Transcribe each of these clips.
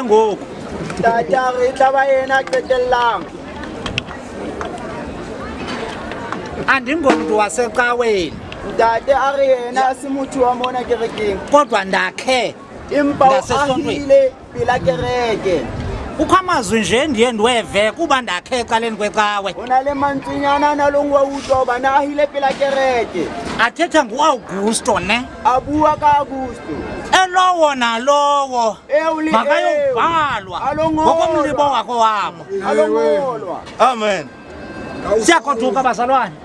ngoku tata re taba yena qetellang andingomntu wasecaweni tate a re yena a se motho wa mona kerekeng kodwa ndakhe empa o ngasesontweni. ahile pela kereke kukho amazwi nje ndiye ndiweve kuba ndakhe ecaleni kwecawe o na le mantswenyana na long wa utlwa hobane a ahile pela kereke athetha nguAugusto ne a bua ka Augusto elowo nalowo eo le makayobhalwa ngokomlibo wakho wabo a lo ngolwa Amen. siyagoduka bazalwane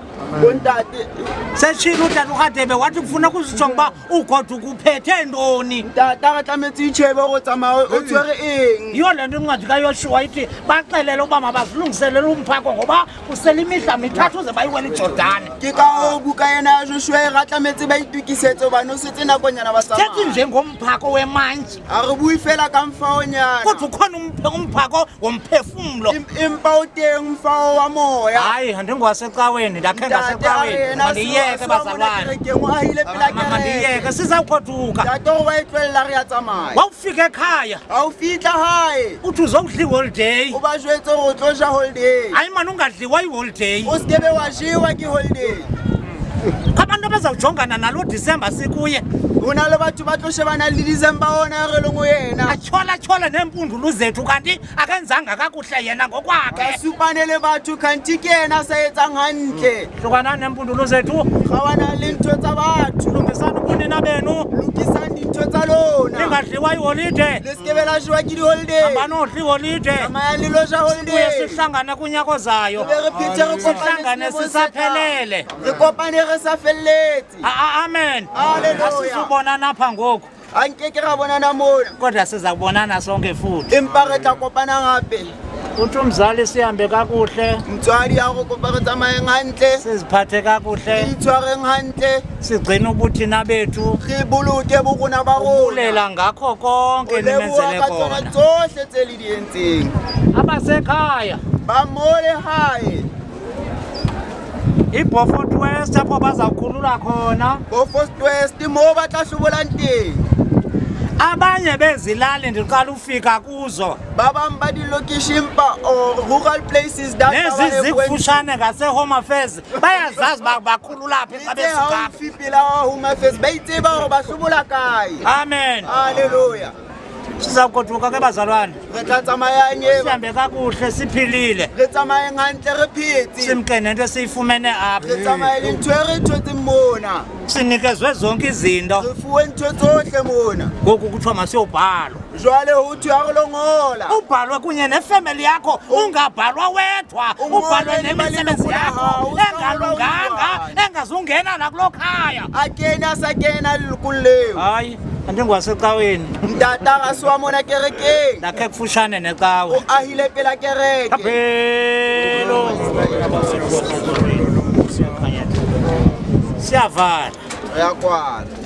bontate setshile utata uRadebe wathi kufuna kuzijonga uba ugoduka uphethe ntoni tata re tlametse itjhebe go tsamaya o tshwere eng yiyo le nto incwadi kaYoshuwa ithi baxelele uba mabazilungiselele umphako ngoba kusele imihla mithathu ze bayiwela iJordani ke ka hoo buka ena ya Joshua e ra tlametse ba itukisetse hobane o setse nakonyana ba sethi tsamaya njengomphako wemantshi a re bue fela ka mfaonyana kodwa ukhona umphako womphefumlo empa o teng mfao wa moya hayi andingowasecaweni ndakhe ngasecaweni mandiyeke bazalwane ahile pela kereke mandiyeke sizawugoduka tata o ba e tlolela re ya tsamaya wawufika ekhaya a o fitlha hae uthi uzokudla iholideyi o ba jwetse gore o tlo ja holiday hayi mani ungadliwa iholideyi o sekebe wa jewa ke holiday abantu abazawujongana nalo Disemba sikuye ho na le batho ba tlo shebana le December ona re leng ho yena atyhola neempundulu zethu kanti akenzanga kakuhle yena ngokwakhe supane le batho kanti ke yena sa etsang hantle hlukana neempundulu zethu kgawana le ntho tsa batho lungisani ubunina benu lokisang dintho tsa lona lingadliwa iholide le sekebe la jewa ke di-holiday ambanodla iholide tsamaya le lo ja kuye holiday sihlangane kunyako zayo be re phete re sihlangane sisaphelele re kopane re sa felletse amen Haleluya. asizubonana apha ngoku a nkeke ra bonana mona kodwa siza kubonana sonke futhi empa re tla kopana gape uthi umzali sihambe kakuhle motswadi ya go kopa re tsamayeng hantle siziphathe kakuhle re itshwareng hantle sigcine ubuthina bethu re boloke bo rona ba rona ubulela ngakho konke o leboha nimenzele ka tsona kona tsohle tse le di entseng abasekhaya ba mole hae iBeaufort West apho bazawukhulula khona bo First West mo ba tla hlobolang teng abanye bezilali ndiqala ufika kuzo ba bang ba dilokishi empa or rural places that nezi zikufutshane ngase-Home Affairs bayazazi uba bakhulula phi xa besikapha haufi pela wa Home Affairs ba itseba gore ba hlobola kae amen halleluya sizawugoduka ke bazalwane re tla tsamayang eba sihambe kakuhle siphilile re tsamayeng hantle re phetse simke nento esiyifumene apha re tsamaye le ntho e re thotseng mona sinikezwe zonke izinto re fuwe ntho tsohle mona ngoku kuthiwa masiyobhalwa jwale ho thwe ha re lo ngola ubhalwe kunye nefemeli yakho ungabhalwa wedwa ubhalwe nemisebenzi yakho engalunganga engazungena nakulo khaya a kene a sa kena lelokong leo hayi andingowasecaweni ntata ga se wa mona kerekeng ndakhe kufutshane necawe o ahile pela kereke aphelo siyavala re ya kwala